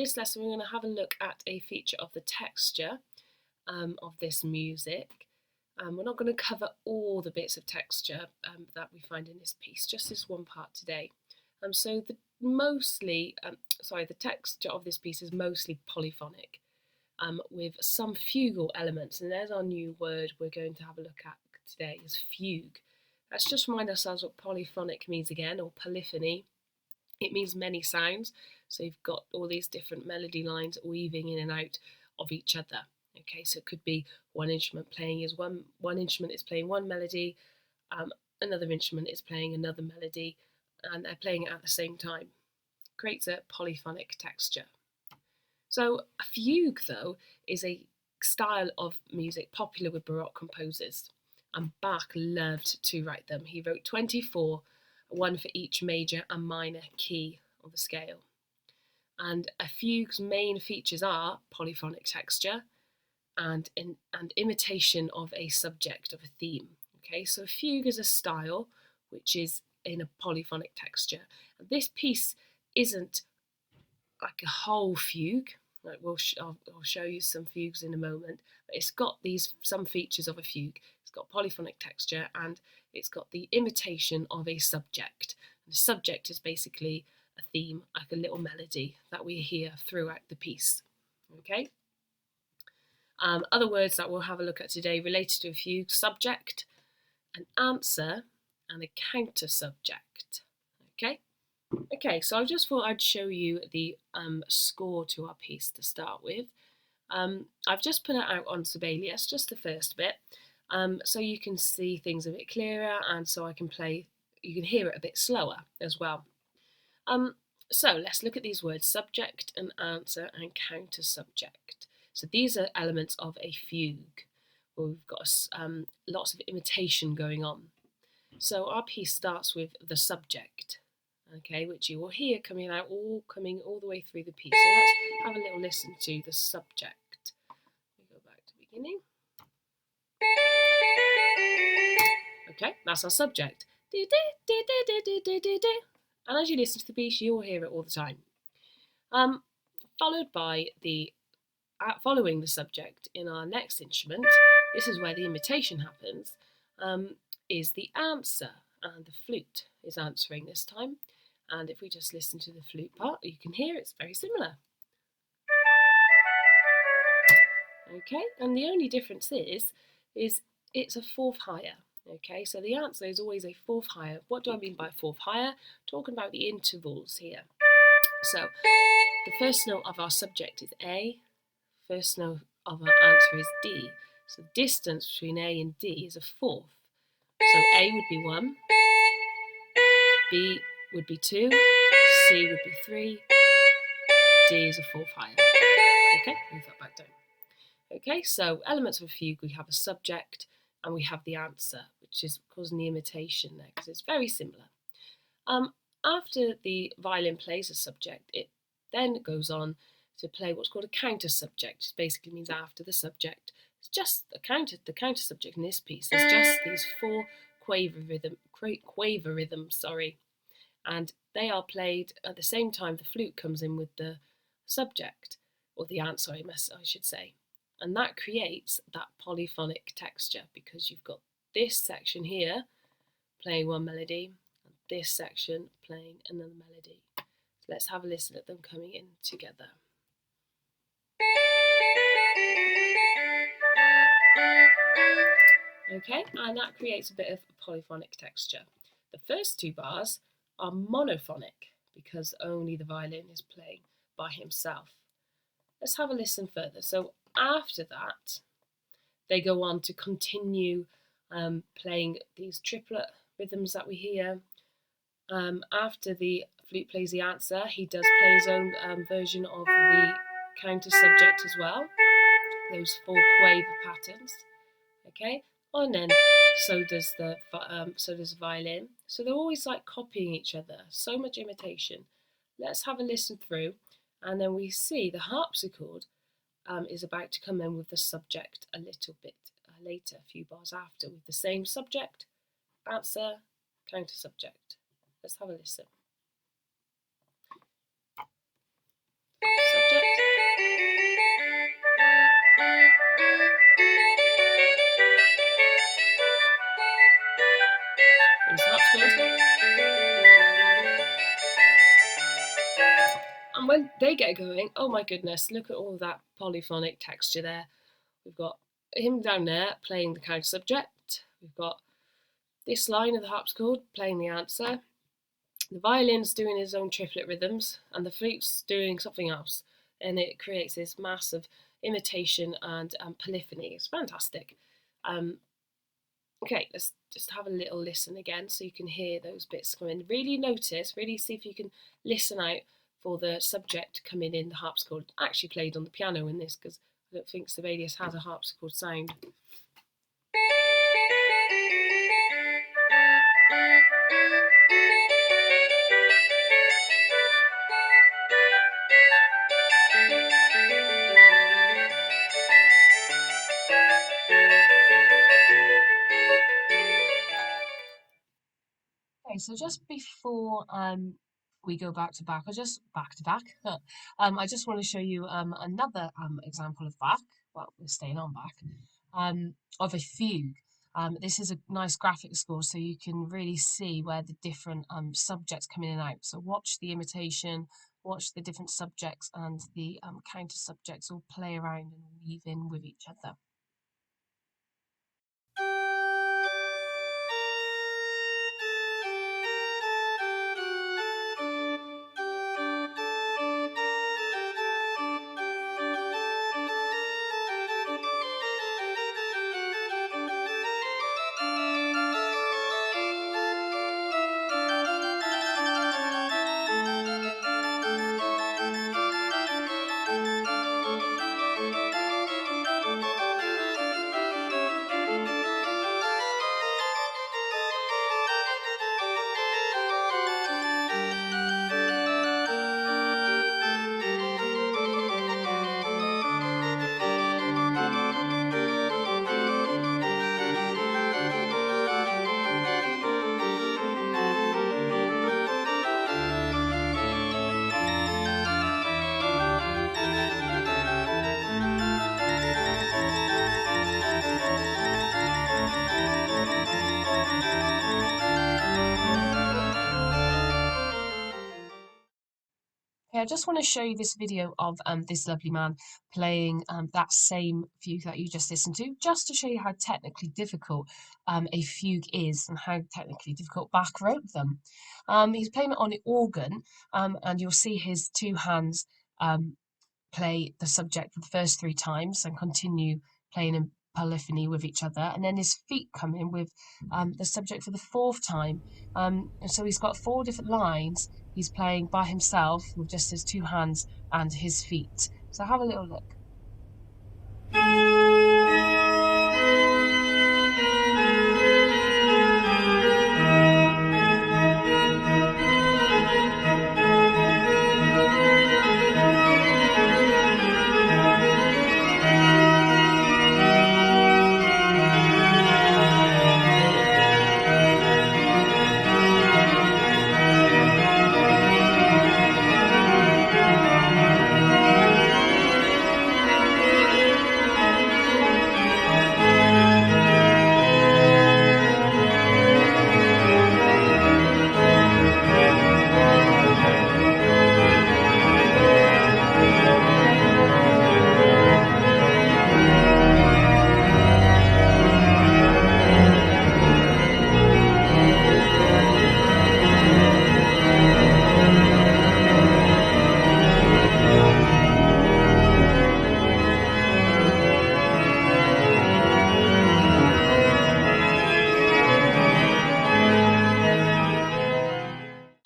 this lesson we're going to have a look at a feature of the texture of this music. We're not going to cover all the bits of texture that we find in this piece, just this one part today. So the texture of this piece is mostly polyphonic, with some fugal elements, and there's our new word we're going to have a look at today, is fugue. Let's just remind ourselves what polyphonic means again, or polyphony. It means many sounds, so you've got all these different melody lines weaving in and out of each other. Okay, so it could be one instrument playing one instrument is playing one melody, another instrument is playing another melody, and they're playing it at the same time. Creates a polyphonic texture. So a fugue, though, is a style of music popular with Baroque composers, and Bach loved to write them. He wrote 24, one for each major and minor key of the scale. And a fugue's main features are polyphonic texture and imitation of a subject, of a theme. Okay, so a fugue is a style which is in a polyphonic texture. And this piece isn't like a whole fugue. Like I'll show you some fugues in a moment, but it's got some features of a fugue. It's got polyphonic texture and it's got the imitation of a subject. And the subject is basically a theme, like a little melody that we hear throughout the piece. Okay. Other words that we'll have a look at today related to a fugue: subject, an answer, and a counter subject. Okay, so I just thought I'd show you the score to our piece to start with. I've just put it out on Sibelius, just the first bit, so you can see things a bit clearer, and so you can hear it a bit slower as well. So let's look at these words: subject, an answer, and counter subject. So these are elements of a fugue, where we've got lots of imitation going on. So our piece starts with the subject, okay, which you will hear coming all the way through the piece. So let's have a little listen to the subject. We go back to the beginning. Okay, that's our subject. And as you listen to the piece, you will hear it all the time. Followed by following the subject in our next instrument, this is where the imitation happens, is the answer, and the flute is answering this time. And if we just listen to the flute part, you can hear it's very similar. Okay, and the only difference is it's a fourth higher. Okay, so the answer is always a fourth higher. What do I mean by fourth higher? Talking about the intervals here. So the first note of our subject is A, first note of our answer is D. So the distance between A and D is a fourth. So A would be 1, B would be 2, C would be 3, D is a fourth higher. Okay, move that back down. Okay, so elements of a fugue, we have a subject and we have the answer, which is causing the imitation there, because it's very similar. After the violin plays a subject, it then goes on to play what's called a counter subject, which basically means after the subject. It's just the counter subject in this piece is just these 4 quaver rhythms, and they are played at the same time the flute comes in with the subject, or the answer, I should say. And that creates that polyphonic texture, because you've got this section here playing one melody, and this section playing another melody. So let's have a listen at them coming in together. Okay, and that creates a bit of a polyphonic texture. The first 2 bars are monophonic, because only the violin is playing by himself. Let's have a listen further. So after that, they go on to continue playing these triplet rhythms that we hear. After the flute plays the answer, he does play his own version of the counter subject as well. Those 4 quaver patterns. Okay, and then so does the violin. So they're always like copying each other. So much imitation. Let's have a listen through, and then we see the harpsichord is about to come in with the subject a little bit later, a few bars after, with the same subject, answer, counter subject. Let's have a listen. Subject. subject. There's the harpsichord. And when they get going, oh my goodness, look at all that polyphonic texture there. We've got him down there playing the counter subject. We've got this line of the harpsichord playing the answer. The violin's doing his own triplet rhythms, and the flute's doing something else. And it creates this massive imitation and polyphony. It's fantastic. Okay, let's just have a little listen again so you can hear those bits come in. Really notice, really see if you can listen out for the subject coming in the harpsichord. Actually played on the piano in this because I don't think Sibelius has a harpsichord sound. Okay, so just before we go back to Bach, or just back to Bach, I just want to show you another example of Bach. Well, we're staying on Bach, of a fugue. This is a nice graphic score, so you can really see where the different subjects come in and out. So watch the imitation, watch the different subjects and the counter subjects all play around and weave in with each other. Okay, I just want to show you this video of this lovely man playing that same fugue that you just listened to, just to show you how technically difficult a fugue is and how technically difficult Bach wrote them. He's playing it on the organ, and you'll see his two hands play the subject for the first 3 times and continue playing in polyphony with each other, and then his feet come in with the subject for the 4th time. And so he's got 4 different lines he's playing by himself with just his 2 hands and his feet. So have a little look.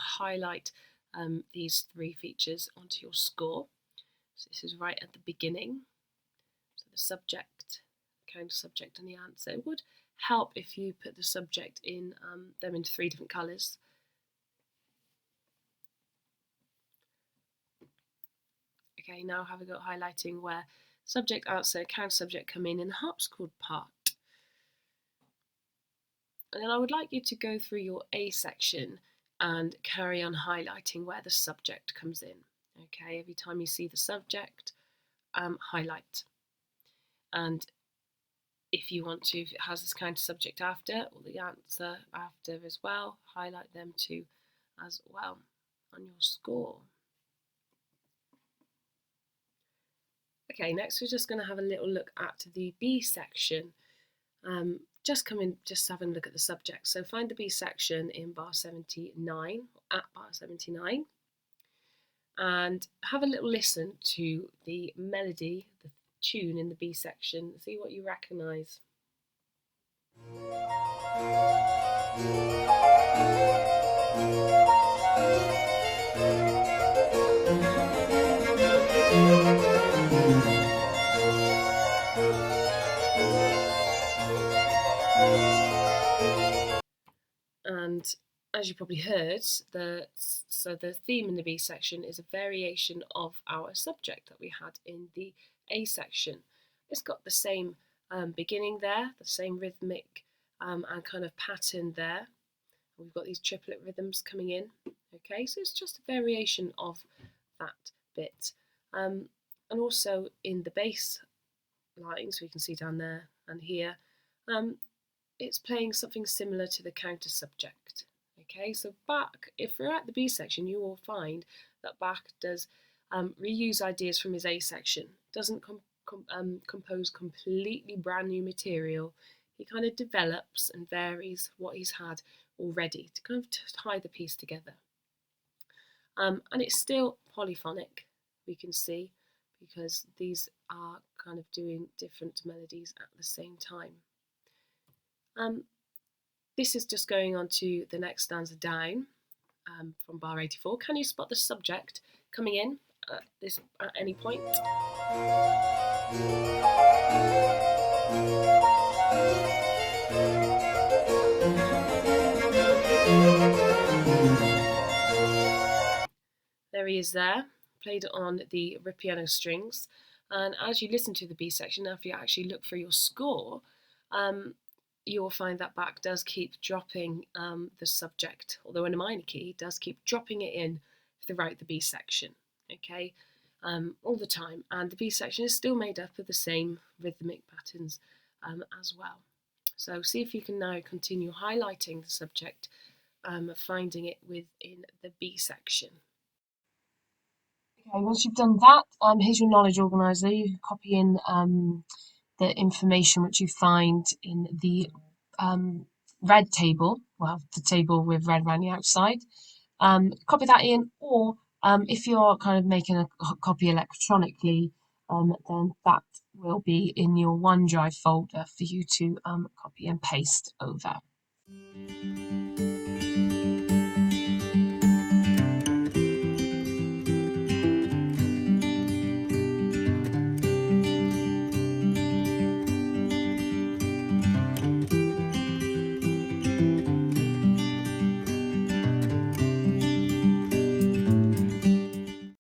Highlight these 3 features onto your score. So this is right at the beginning. So the subject, counter subject, and the answer. It would help if you put the subject in them into 3 different colours. Okay, now have a go at highlighting where subject, answer, counter subject come in the harpsichord part. And then I would like you to go through your A section and carry on highlighting where the subject comes in. Okay, every time you see the subject, highlight. And if you want to, if it has this counter subject after, or the answer after as well, highlight them too as well on your score. Okay, next we're just going to have a little look at the B section. Just having a look at the subject. So find the B section in bar 79, at bar 79, and have a little listen to the melody, the tune in the B section. See what you recognise. And as you probably heard, the theme in the B section is a variation of our subject that we had in the A section. It's got the same beginning there, the same rhythmic and kind of pattern there. We've got these triplet rhythms coming in. Okay, so it's just a variation of that bit. And also in the bass lines, we can see down there and here, it's playing something similar to the counter subject. Okay, so Bach, if we're at the B section, you will find that Bach does reuse ideas from his A section. Doesn't compose completely brand new material. He kind of develops and varies what he's had already to kind of tie the piece together. And it's still polyphonic, we can see, because these are kind of doing different melodies at the same time. This is just going on to the next stanza down from bar 84. Can you spot the subject coming in at any point? There he is there, played on the piano strings. And as you listen to the B section, now if you actually look for your score, you will find that Bach does keep dropping the subject, although in a minor key, he does keep dropping it in throughout the B section, okay, all the time. And the B section is still made up of the same rhythmic patterns as well. So see if you can now continue highlighting the subject, finding it within the B section. Okay, once you've done that, here's your knowledge organiser. You can copy in the information which you find in the red table, well, the table with red around the outside. Copy that in, or if you're kind of making a copy electronically, then that will be in your OneDrive folder for you to copy and paste over.